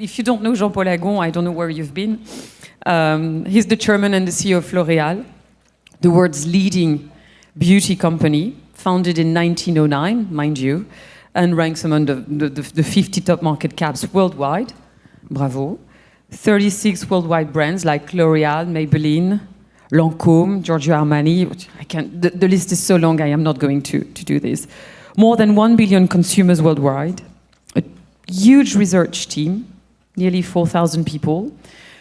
if you don't know Jean-Paul Agon, I don't know where you've been. He's the chairman and the CEO of L'Oréal, the world's leading beauty company, founded in 1909, mind you, and ranks among the 50 top market caps worldwide. Bravo. 36 worldwide brands like L'Oréal, Maybelline, Lancôme, Giorgio Armani. The list is so long, I am not going to do this. More than 1 billion consumers worldwide. A huge research team, nearly 4,000 people.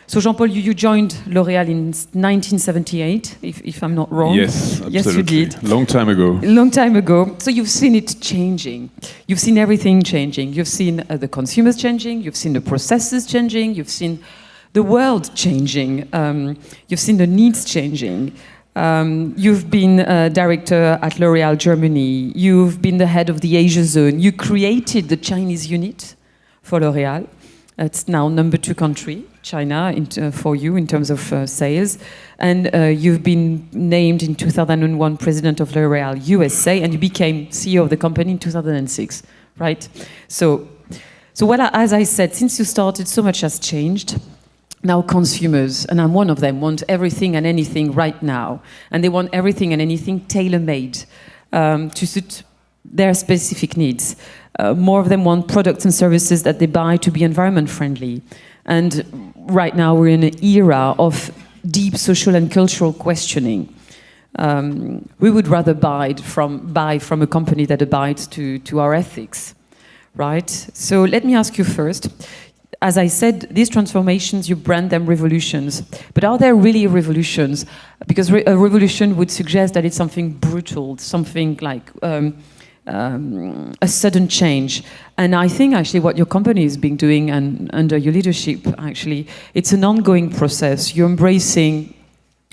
So Jean-Paul, you joined L'Oréal in 1978, if I'm not wrong. Yes, absolutely. Yes, you did. Long time ago. Long time ago. So you've seen it changing. You've seen everything changing. You've seen the consumers changing. You've seen the processes changing. You've seen the world changing. You've seen the needs changing. You've been director at L'Oréal Germany. You've been the head of the Asia zone. You created the Chinese unit for L'Oréal. It's now number 2 country, China, for you in terms of sales. And you've been named in 2001 president of L'Oréal USA, and you became CEO of the company in 2006, right? So well, as I said, since you started, so much has changed. Now consumers, and I'm one of them, want everything and anything right now. And they want everything and anything tailor-made to suit their specific needs. More of them want products and services that they buy to be environment friendly. And right now we're in an era of deep social and cultural questioning. We would rather buy from a company that abides to our ethics, right? So let me ask you first. As I said, these transformations, you brand them revolutions. But are there really revolutions? Because a revolution would suggest that it's something brutal, something like a sudden change. And I think actually what your company is being doing and under your leadership, actually, it's an ongoing process. You're embracing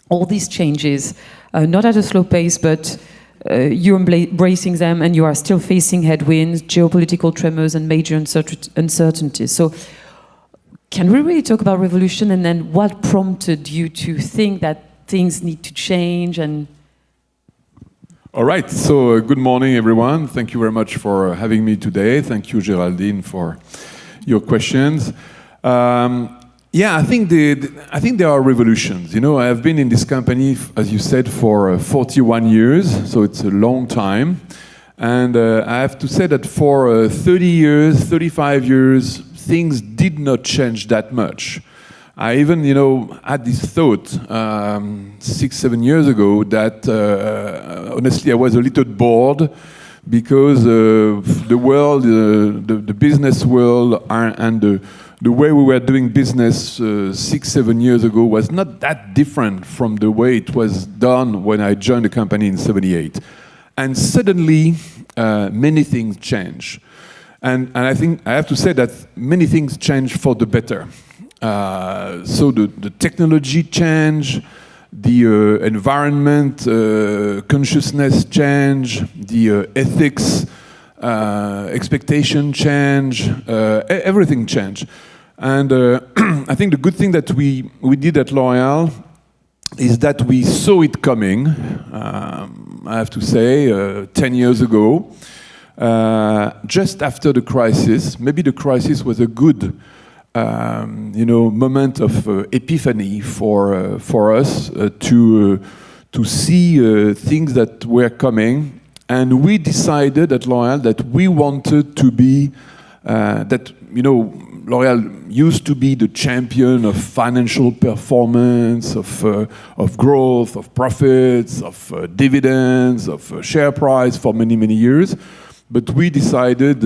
all these changes, not at a slow pace, but you're embracing them, and you are still facing headwinds, geopolitical tremors, and major uncertainties. So can we really talk about revolution, and then what prompted you to think that things need to change? And all right, so good morning, everyone. Thank you very much for having me today. Thank you, Géraldine, for your questions. I think there are revolutions. You know, I have been in this company, as you said, for 41 years, so it's a long time. And I have to say that for 30 years, 35 years, things did not change that much. I even, had this thought 6-7 years ago that honestly I was a little bored because the world, the business world, and the way we were doing business 6-7 years ago was not that different from the way it was done when I joined the company in '78. And suddenly, many things change. And I think I have to say that many things change for the better. So the technology change, the environment consciousness change, the ethics expectation change, everything change. And I think the good thing that we did at L'Oréal is that we saw it coming, I have to say, 10 years ago, just after the crisis. Maybe the crisis was a good moment of epiphany for us to see things that were coming, and we decided at L'Oréal that we wanted to be L'Oréal used to be the champion of financial performance, of growth, of profits, of dividends, of share price for many years, but we decided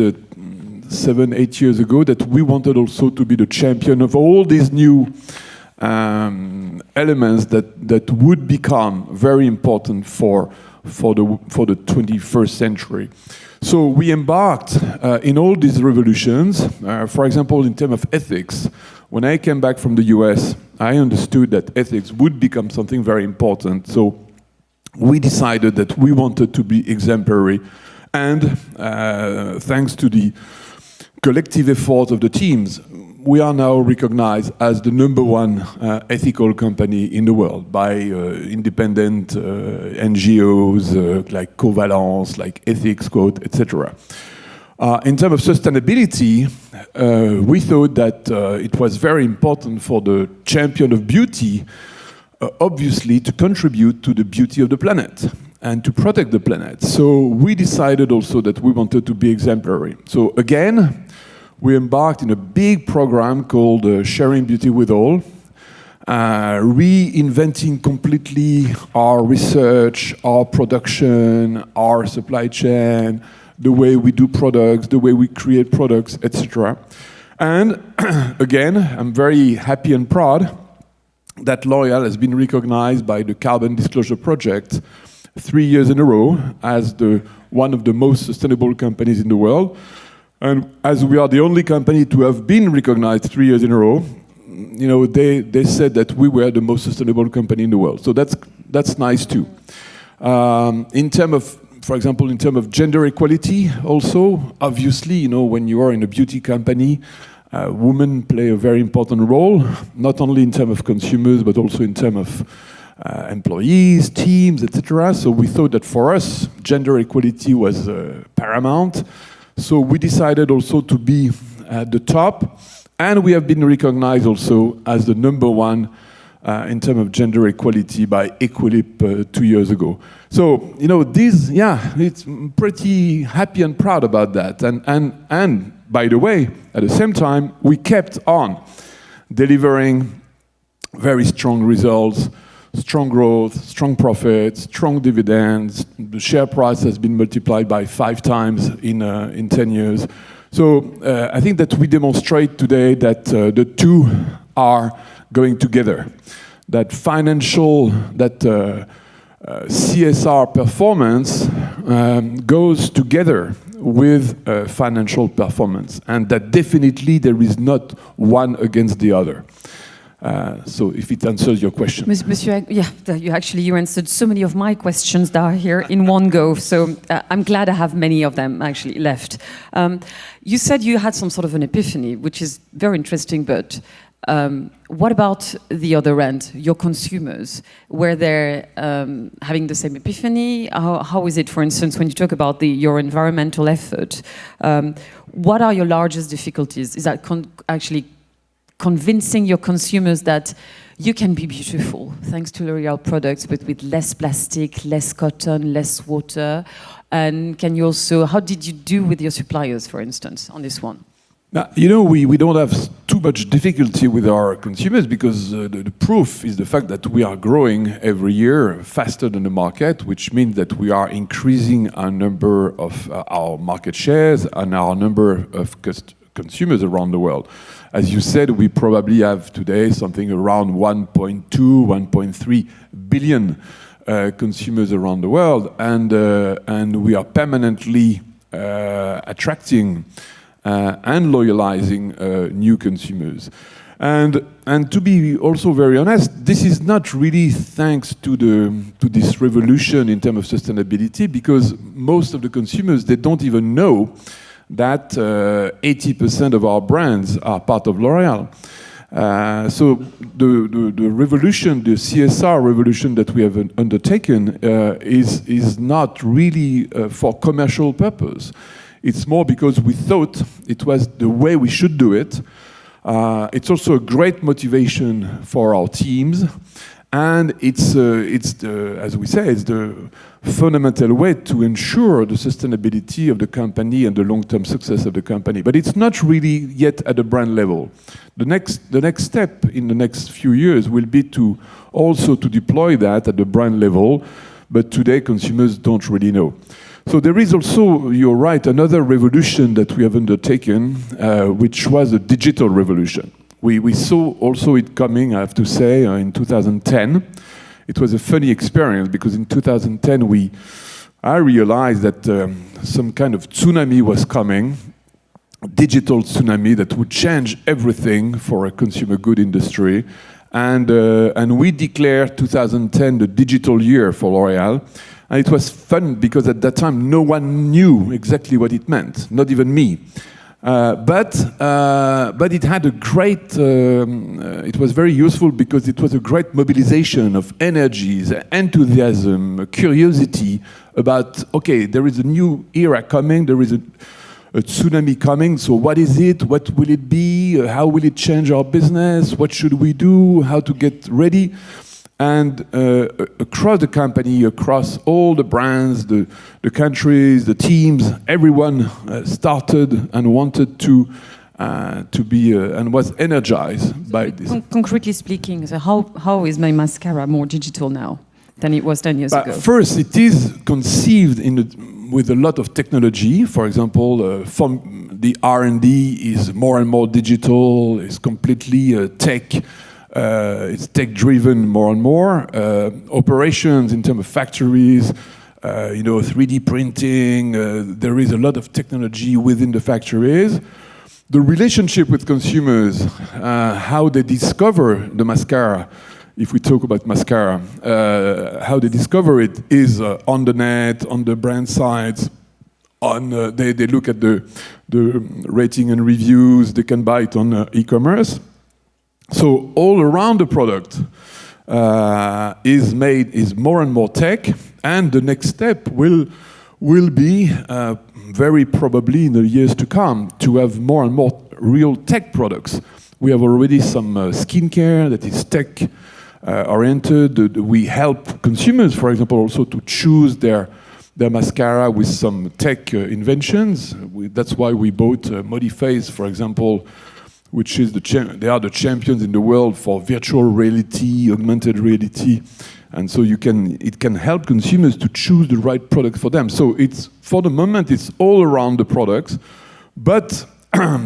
7-8 years ago that we wanted also to be the champion of all these new elements that would become very important for the 21st century. So we embarked in all these revolutions. For example, in terms of ethics, when I came back from the US, I understood that ethics would become something very important. So we decided that we wanted to be exemplary, and thanks to the collective effort of the teams, we are now recognized as the #1 ethical company in the world by independent NGOs like Covalence, like Ethics Code, etc. In terms of sustainability, we thought that it was very important for the champion of beauty, obviously, to contribute to the beauty of the planet and to protect the planet. So we decided also that we wanted to be exemplary. So again, we embarked in a big program called Sharing Beauty with All, reinventing completely our research, our production, our supply chain, the way we do products, the way we create products, etc. And again, I'm very happy and proud that L'Oréal has been recognized by the Carbon Disclosure Project 3 years in a row as one of the most sustainable companies in the world. And as we are the only company to have been recognized 3 years in a row, you know, they said that we were the most sustainable company in the world. So that's nice too. In terms of, for example, in terms of gender equality, also, obviously, you know, when you are in a beauty company, women play a very important role, not only in terms of consumers, but also in terms of employees, teams, etc. So we thought that for us, gender equality was paramount. So we decided also to be at the top, and we have been recognized also as the #1 in terms of gender equality by Equalip 2 years ago. So, you know, it's pretty happy and proud about that. And by the way, at the same time, we kept on delivering very strong results, strong growth, strong profits, strong dividends. The share price has been multiplied by 5 times in 10 years. So I think that we demonstrate today that the two are going together. That CSR performance goes together with financial performance, and that definitely there is not one against the other. So if it answers your question. Monsieur, you answered so many of my questions that are here in one go. So I'm glad I have many of them actually left. You said you had some sort of an epiphany, which is very interesting, but what about the other end, your consumers? Were they having the same epiphany? How is it, for instance, when you talk about your environmental effort? What are your largest difficulties? Is that actually convincing your consumers that you can be beautiful thanks to L'Oréal products, but with less plastic, less cotton, less water? And can you also, how did you do with your suppliers, for instance, on this one? Now, you know, we don't have too much difficulty with our consumers because the proof is the fact that we are growing every year faster than the market, which means that we are increasing our number of our market shares and our number of consumers around the world. As you said, we probably have today something around 1.2, 1.3 billion consumers around the world, and we are permanently attracting and loyalizing new consumers. And to be also very honest, this is not really thanks to this revolution in terms of sustainability, because most of the consumers, they don't even know that 80% of our brands are part of L'Oréal. So the revolution, the CSR revolution that we have undertaken is not really for commercial purpose. It's more because we thought it was the way we should do it. It's also a great motivation for our teams, and it's as we say, it's the fundamental way to ensure the sustainability of the company and the long-term success of the company. But it's not really yet at the brand level. The next step in the next few years will be to also to deploy that at the brand level, but today consumers don't really know. So there is also, you're right, another revolution that we have undertaken, which was the digital revolution. We saw also it coming, I have to say, in 2010. It was a funny experience because in 2010 I realized that some kind of tsunami was coming, a digital tsunami that would change everything for a consumer good industry. And we declared 2010 the digital year for L'Oréal. And it was fun because at that time no one knew exactly what it meant, not even me. But it had a great, it was very useful because it was a great mobilization of energies, enthusiasm, curiosity about, okay, there is a new era coming, there is tsunami coming. So what is it? What will it be? How will it change our business? What should we do? How to get ready? And across the company, across all the brands, the countries, the teams, everyone started and wanted to be and was energized by this. Concretely speaking, so how is my mascara more digital now than it was 10 years ago? First, it is conceived with a lot of technology. For example, from the R&D is more and more digital. It's completely tech. It's tech-driven more and more. Operations in terms of factories, 3D printing. There is a lot of technology within the factories. The relationship with consumers, how they discover the mascara, if we talk about mascara, how they discover it is on the net, on the brand sites. They look at the rating and reviews. They can buy it on e-commerce. So all around the product is more and more tech, and the next step will be very probably in the years to come to have more and more real tech products. We have already some skincare that is tech oriented. We help consumers, for example, also to choose their mascara with some tech inventions. That's why we bought Modiface, for example, which is they are the champions in the world for virtual reality, augmented reality, and so it can help consumers to choose the right product for them. So for the moment it's all around the products, but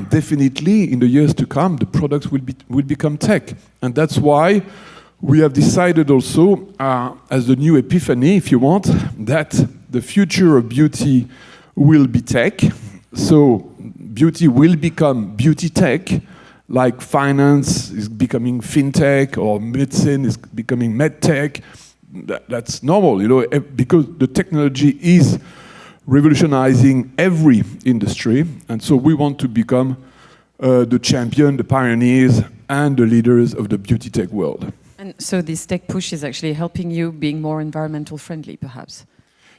definitely in the years to come the products will become tech, and that's why we have decided also as the new epiphany, if you want, that the future of beauty will be tech. So beauty will become beauty tech. Like finance is becoming fintech, or medicine is becoming medtech. That's normal, because the technology is revolutionizing every industry, and so we want to become the champion, the pioneers, and the leaders of the beauty tech world. And so this tech push is actually helping you being more environmental friendly, perhaps?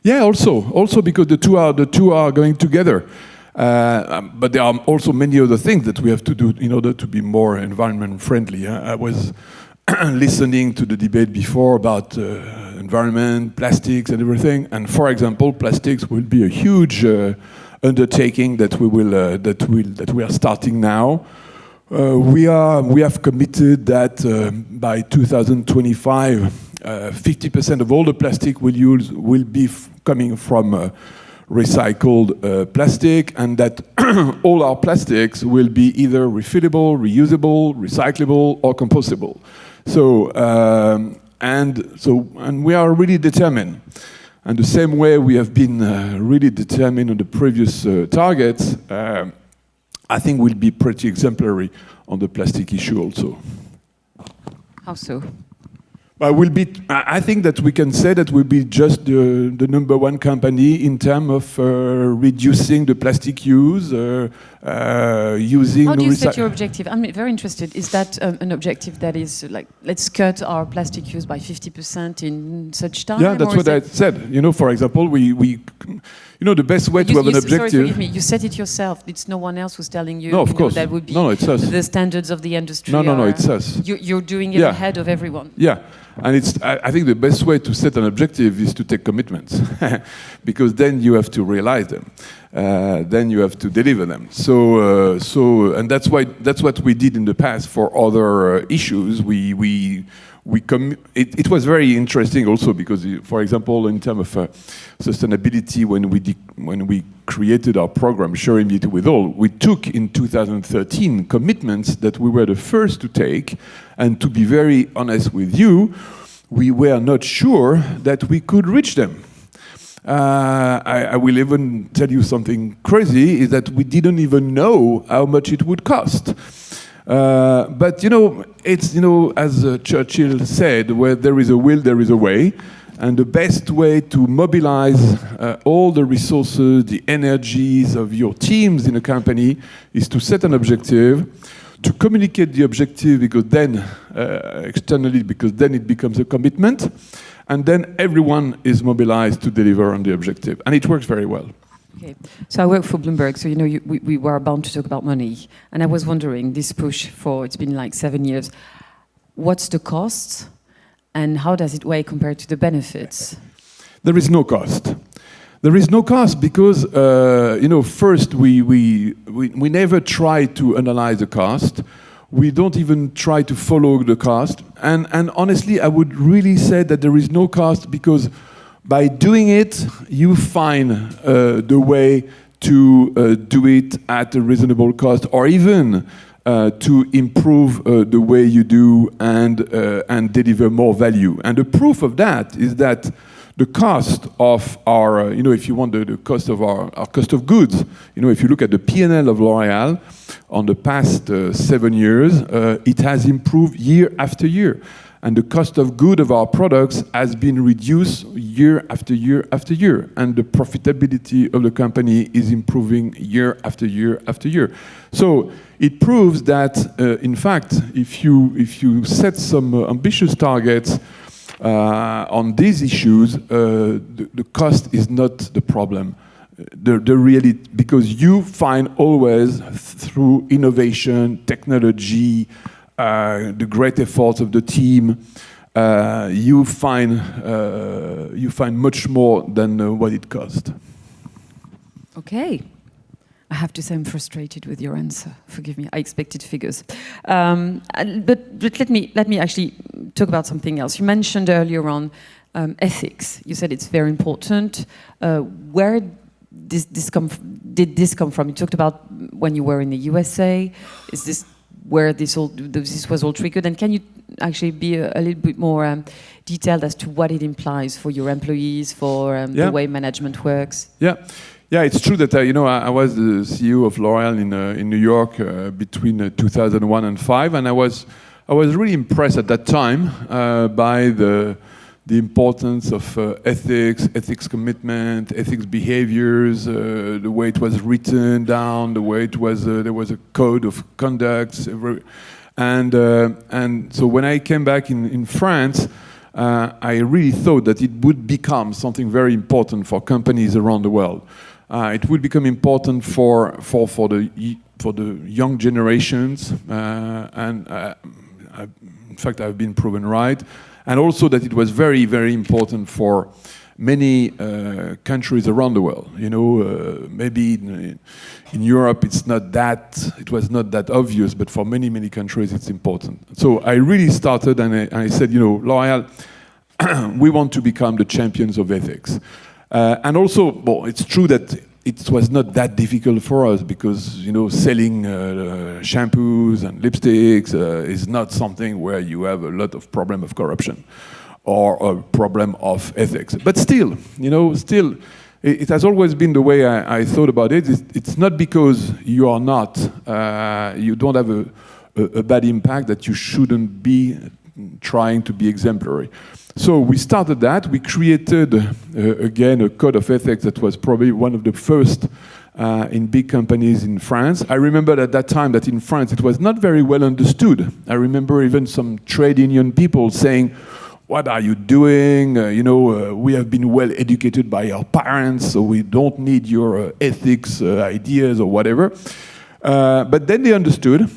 Yeah, also because the two are going together. But there are also many other things that we have to do in order to be more environment friendly. I was listening to the debate before about environment, plastics, and everything. And for example, plastics will be a huge undertaking that we are starting now. We have committed that by 2025, 50% of all the plastic we'll use will be coming from recycled plastic, and that all our plastics will be either refillable, reusable, recyclable, or compostable. And we are really determined. And the same way we have been really determined on the previous targets, I think we'll be pretty exemplary on the plastic issue also. How so? I think that we can say that we'll be just the number one company in terms of reducing the plastic use, using... How do you set your objective? I'm very interested. Is that an objective that is like, let's cut our plastic use by 50% in such time? Yeah, that's what I said. For example, the best way to have an objective... Sorry, forgive me. You said it yourself. It's no one else who's telling you. No, of course. That would be it's us. The standards of the industry. No, it's us. You're doing it ahead of everyone. Yeah. And I think the best way to set an objective is to take commitments, because then you have to realize them, then you have to deliver them. And that's what we did in the past for other issues. It was very interesting also because, for example, in terms of sustainability, when we created our program, Sharing Beauty with All, we took in 2013 commitments that we were the first to take, and to be very honest with you, we were not sure that we could reach them. I will even tell you something crazy, is that we didn't even know how much it would cost. But it's as Churchill said, where there is a will, there is a way. And the best way to mobilize all the resources, the energies of your teams in a company is to set an objective, to communicate the objective, because then externally, because then it becomes a commitment, and then everyone is mobilized to deliver on the objective, and it works very well. Okay, so I work for Bloomberg, so we were bound to talk about money, and I was wondering, this push for, it's been like 7 years, what's the cost, and how does it weigh compared to the benefits? There is no cost. There is no cost because, first we never try to analyze the cost. We don't even try to follow the cost. And honestly, I would really say that there is no cost because by doing it, you find the way to do it at a reasonable cost, or even to improve the way you do and deliver more value. And the proof of that is that the cost of our, if you want the cost of our cost of goods, if you look at the P&L of L'Oréal on the past 7 years, it has improved year after year. And the cost of good of our products has been reduced year after year after year. And the profitability of the company is improving year after year after year. So it proves that, in fact, if you set some ambitious targets on these issues, the cost is not the problem. Because you find always through innovation, technology, the great efforts of the team, you find much more than what it cost. Okay. I have to say I'm frustrated with your answer. Forgive me, I expected figures. But let me actually talk about something else. You mentioned earlier on ethics. You said it's very important. Where did this come from? You talked about when you were in the USA. Is this where this was all triggered? And can you actually be a little bit more detailed as to what it implies for your employees, for the way management works? Yeah, it's true that I was the CEO of L'Oréal in New York between 2001 and 2005, and I was really impressed at that time by the importance of ethics commitment, ethics behaviors, the way it was written down, the way it was there was a code of conduct, and so when I came back in France, I really thought that it would become something very important for companies around the world. It would become important for the young generations, and in fact, I've been proven right. And also that it was very, very important for many countries around the world. Maybe in Europe it was not that obvious, but for many, many countries it's important. So I really started and I said, L'Oréal, we want to become the champions of ethics. And also, it's true that it was not that difficult for us because, selling shampoos and lipsticks is not something where you have a lot of problem of corruption or a problem of ethics. But still, it has always been the way I thought about it. It's not because you don't have a bad impact that you shouldn't be trying to be exemplary. So we started that. We created, again, a code of ethics that was probably one of the first in big companies in France. I remember at that time that in France it was not very well understood. I remember even some trade union people saying, "What are you doing? We have been well educated by our parents, so we don't need your ethics ideas or whatever." But then they understood.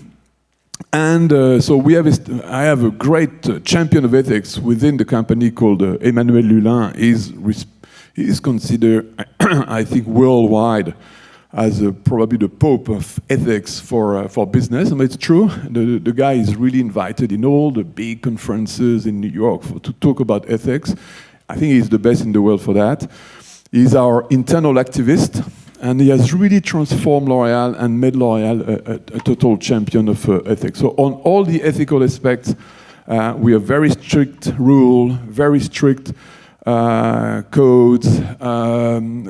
And so I have a great champion of ethics within the company called Emmanuel Lulin. He's considered, I think, worldwide as probably the pope of ethics for business. And it's true. The guy is really invited in all the big conferences in New York to talk about ethics. I think he's the best in the world for that. He's our internal activist. And he has really transformed L'Oréal and made L'Oréal a total champion of ethics. So on all the ethical aspects, we have very strict rule, very strict codes.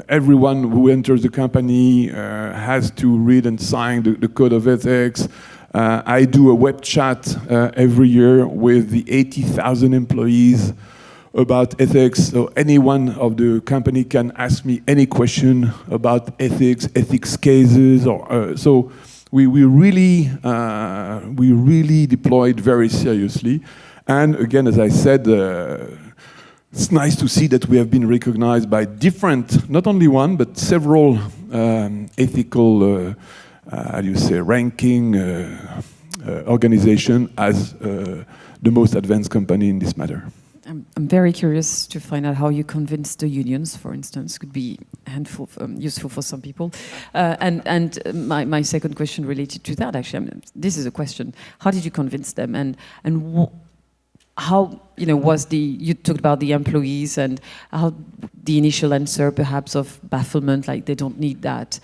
Everyone who enters the company has to read and sign the code of ethics. I do a web chat every year with the 80,000 employees about ethics, so anyone of the company can ask me any question about ethics cases, or so we really deployed very seriously. And again, as I said, it's nice to see that we have been recognized by different, not only one, but several ethical, how do you say, ranking organization as the most advanced company in this matter. I'm very curious to find out how you convinced the unions, for instance. Could be useful for some people. And my second question related to that, actually, this is a question: how did you convince them? And how was you talked about the employees and how the initial answer perhaps of bafflement, like they don't need that.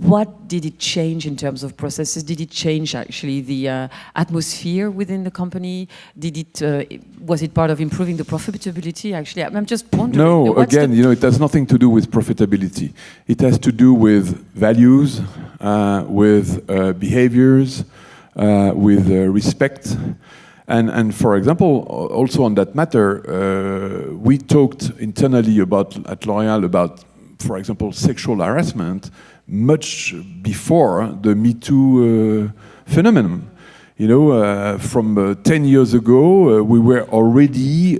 What did it change in terms of processes? Did it change actually the atmosphere within the company? Was it part of improving the profitability? Actually, I'm just wondering. No, again, it has nothing to do with profitability. It has to do with values, with behaviors, with respect. And for example, also on that matter, we talked internally at L'Oréal about, for example, sexual harassment much before the Me Too phenomenon. From 10 years ago, we were already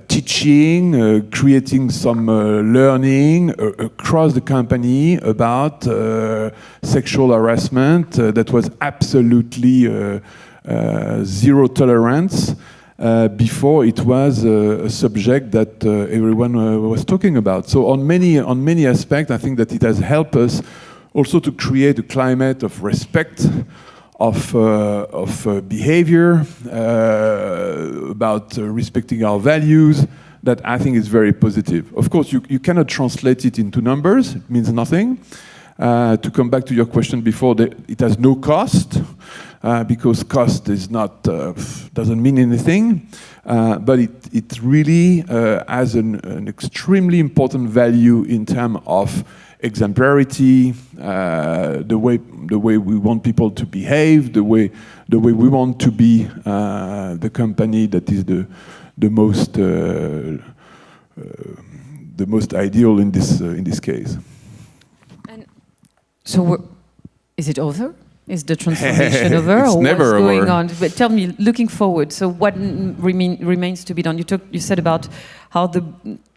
teaching, creating some learning across the company about sexual harassment that was absolutely zero tolerance. Before it was a subject that everyone was talking about. So on many aspects, I think that it has helped us also to create a climate of respect, of behavior, about respecting our values, that I think is very positive. Of course, you cannot translate it into numbers. It means nothing. To come back to your question before, it has no cost. Because cost is not doesn't mean anything, but it really has an extremely important value in terms of exemplarity, the way we want people to behave, the way we want to be the company that is the most ideal in this case. And so, is it over? Is the transformation over, it's or never what's going over. on? But tell me, looking forward, so what remains to be done? You said about how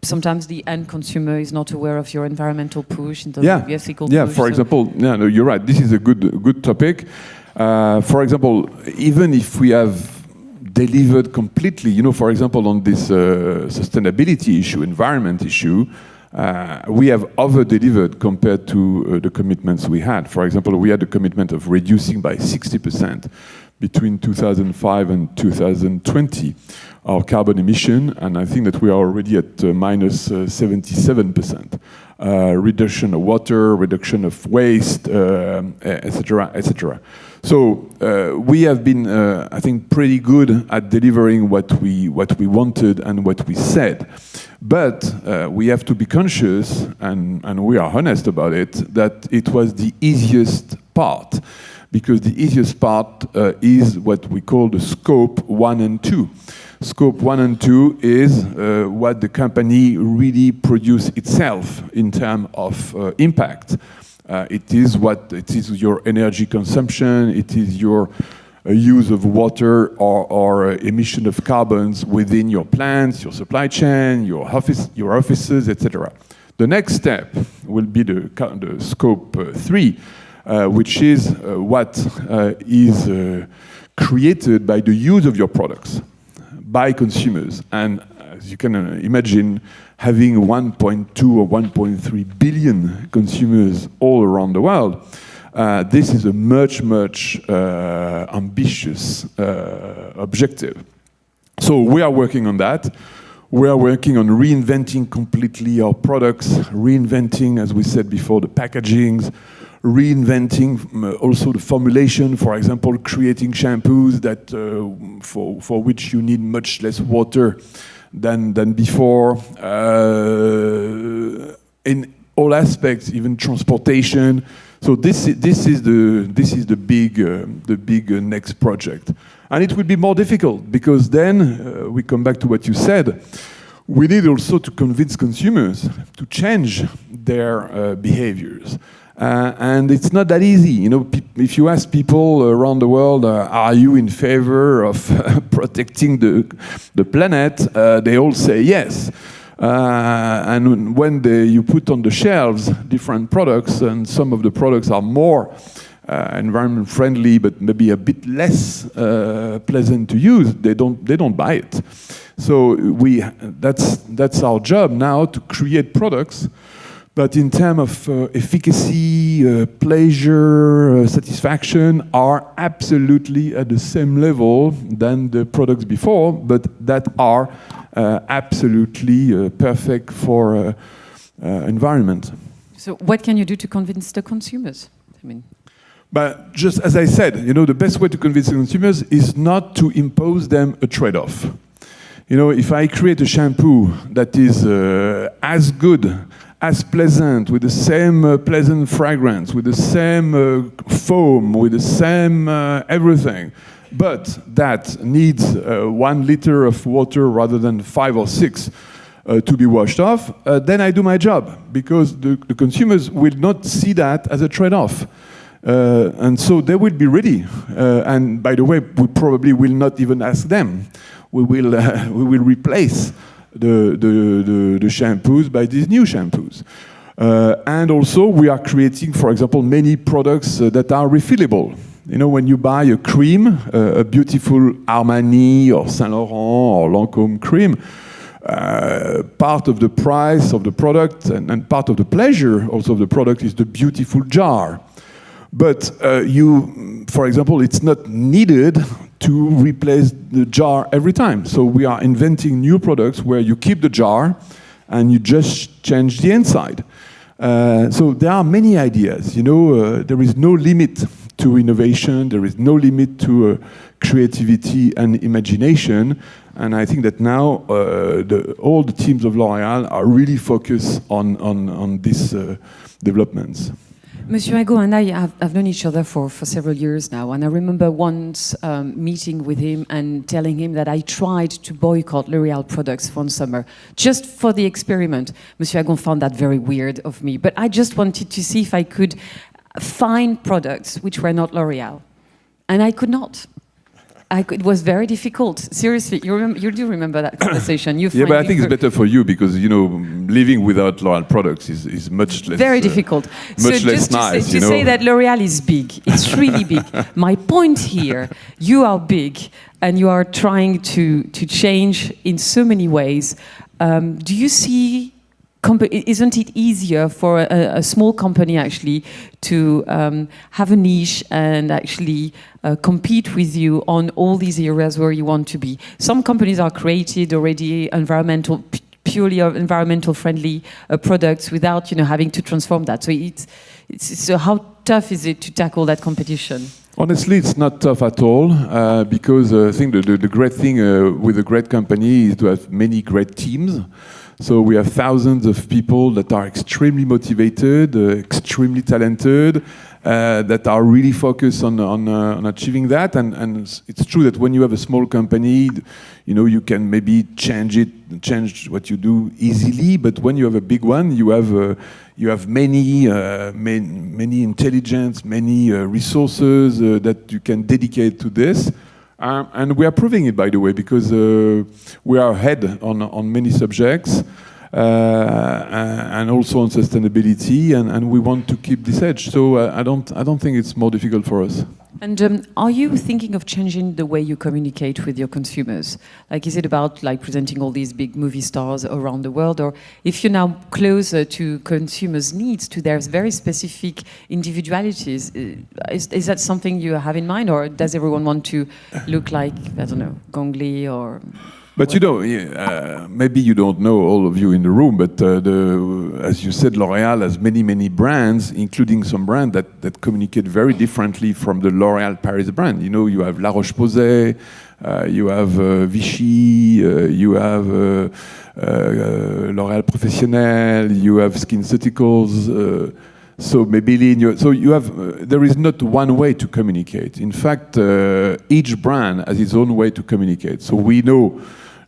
sometimes the end consumer is not aware of your environmental push, in terms of the ethical push. For example, no, you're right. This is a good topic. For example, even if we have delivered completely, for example, on this sustainability issue, environment issue, we have over-delivered compared to the commitments we had. For example, we had a commitment of reducing by 60% between 2005 and 2020 our carbon emission, and I think that we are already at minus 77%. Reduction of water, reduction of waste, etc., etc. So we have been, I think, pretty good at delivering what we wanted and what we said. But we have to be conscious, and we are honest about it, that it was the easiest part. Because the easiest part is what we call the scope 1 and 2. Scope 1 and 2 is what the company really produces itself in terms of impact. It is your energy consumption, it is your use of water or emission of carbons within your plants, your supply chain, your offices, etc. The next step will be the scope 3, which is what is created by the use of your products by consumers. And as you can imagine, having 1.2 or 1.3 billion consumers all around the world, this is a much ambitious objective. So we are working on that. We are working on reinventing completely our products, reinventing, as we said before, the packagings, reinventing also the formulation, for example, creating shampoos that for which you need much less water than before. In all aspects, even transportation. So this is the big next project, and it will be more difficult because then we come back to what you said. We need also to convince consumers to change their behaviors. And it's not that easy. You know, if you ask people around the world, are you in favor of protecting the planet? They all say yes. And when you put on the shelves different products, and some of the products are more environment friendly, but maybe a bit less pleasant to use, they don't buy it. So that's our job now, to create products that in terms of efficacy, pleasure, satisfaction are absolutely at the same level than the products before, but that are absolutely perfect for environment. So what can you do to convince the consumers? I mean, but just as I said, you know, the best way to convince the consumers is not to impose them a trade-off. You know, if I create a shampoo that is as good, as pleasant, with the same pleasant fragrance, with the same foam, with the same everything, but that needs 1 liter of water rather than 5 or 6 to be washed off, then I do my job, because the consumers will not see that as a trade-off. And so they will be ready. And by the way, we probably will not even ask them. We will replace the shampoos by these new shampoos. And also we are creating, for example, many products that are refillable. You know, when you buy a cream, a beautiful Armani or Saint Laurent or Lancôme cream, part of the price of the product and part of the pleasure also of the product is the beautiful jar. But for example, it's not needed to replace the jar every time. So we are inventing new products where you keep the jar and you just change the inside. So there are many ideas. You know, there is no limit to innovation. There is no limit to creativity and imagination. And I think that now all the teams of L'Oréal are really focused on these developments. Monsieur Agon and I have known each other for several years now, and I remember once meeting with him and telling him that I tried to boycott L'Oréal products one summer, just for the experiment. Monsieur Agon found that very weird of me, but I just wanted to see if I could find products which were not L'Oréal, and I could not. It was very difficult. Seriously, you do remember that conversation? Yeah, but I think it's better for you because, you know, living without L'Oréal products is much less... Very difficult. Much less nice, to say that L'Oréal is big, it's really big. My point here, you are big and you are trying to change in so many ways. Do you see... Isn't it easier for a small company actually to have a niche and actually compete with you on all these areas where you want to be? Some companies are created already purely environmental friendly products without, you know, having to transform that. So how tough is it to tackle that competition? Honestly, it's not tough at all because I think the great thing with a great company is to have many great teams. So we have thousands of people that are extremely motivated, extremely talented, that are really focused on achieving that. And it's true that when you have a small company, you know, you can maybe change what you do easily. But when you have a big one, you have many intelligence, many resources that you can dedicate to this. And we are proving it, by the way, because we are ahead on many subjects and also on sustainability, and we want to keep this edge. So I don't think it's more difficult for us. And are you thinking of changing the way you communicate with your consumers? Like, is it about like presenting all these big movie stars around the world, or if you're now closer to consumers' needs, to their very specific individualities, is that something you have in mind, or does everyone want to look like, I don't know, Gong Li or? But you know, maybe you don't know, all of you in the room, but as you said, L'Oréal has many brands, including some brands that communicate very differently from the L'Oréal Paris brand. You know, you have La Roche-Posay, you have Vichy, you have L'Oréal Professionnel, you have SkinCeuticals, so Maybelline. So you have, there is not one way to communicate. In fact, each brand has its own way to communicate. So we know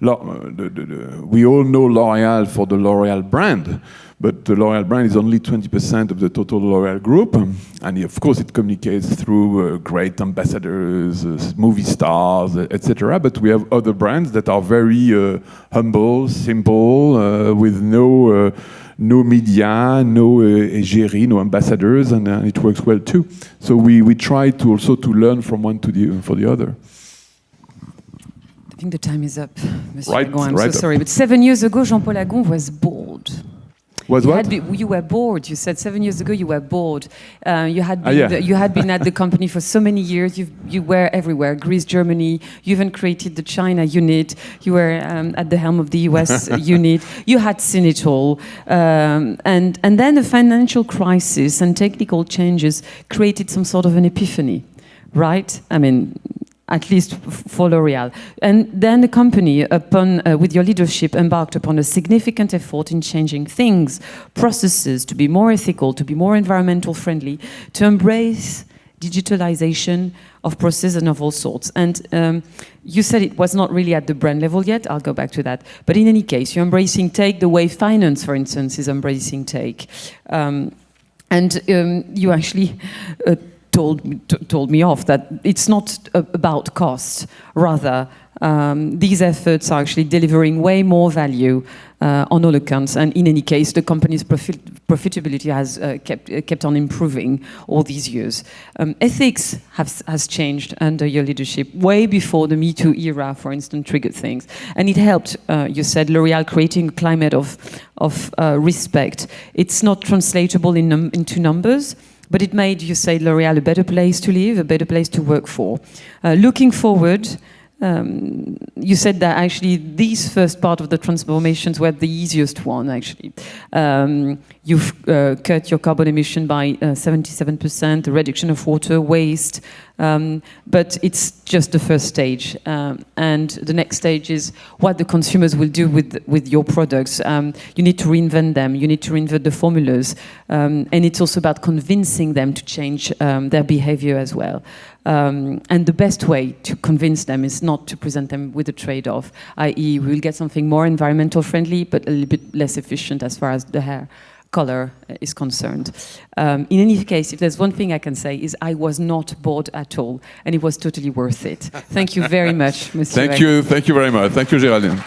we all know L'Oréal for the L'Oréal brand, but the L'Oréal brand is only 20% of the total L'Oréal group. And of course, it communicates through great ambassadors, movie stars, etc. But we have other brands that are very humble, simple, with no media, no égérie, no ambassadors, and it works well too. So we try to also to learn from one for the other. I think the time is up, Monsieur Right, Agon. I'm right so up. sorry. But 7 years ago, Jean-Paul Agon was bored. Was what? You were bored. You said 7 years ago you were bored. You had been, yeah. you had been at the company for so many years. You were everywhere. Greece, Germany. You even created the China unit. You were at the helm of the US unit. You had seen it all. And then the financial crisis and technical changes created some sort of an epiphany, right? I mean, at least for L'Oréal. And then the company, with your leadership, embarked upon a significant effort in changing things, processes, to be more ethical, to be more environmental friendly, to embrace digitalization of processes and of all sorts. And you said it was not really at the brand level yet. I'll go back to that. But in any case, you're embracing take the way finance, for instance, is embracing take. You actually told me off that it's not about cost. Rather, these efforts are actually delivering way more value on all accounts. And in any case, the company's profitability has kept on improving all these years. Ethics has changed under your leadership, way before the Me Too era, for instance, triggered things. And it helped, you said, L'Oréal creating a climate of respect. It's not translatable into numbers, but it made, you say, L'Oréal a better place to live, a better place to work for. Looking forward, you said that actually these first part of the transformations were the easiest one, actually. You've cut your carbon emission by 77%, the reduction of water waste, but it's just the first stage. And the next stage is what the consumers will do with your products. You need to reinvent them, you need to reinvent the formulas, and it's also about convincing them to change their behavior as well. And the best way to convince them is not to present them with a trade-off, i.e. we will get something more environmental friendly, but a little bit less efficient as far as the hair color is concerned. In any case, if there's one thing I can say is I was not bored at all, and it was totally worth it. Thank you very much, Monsieur. Thank you very much. Thank you, Géraldine.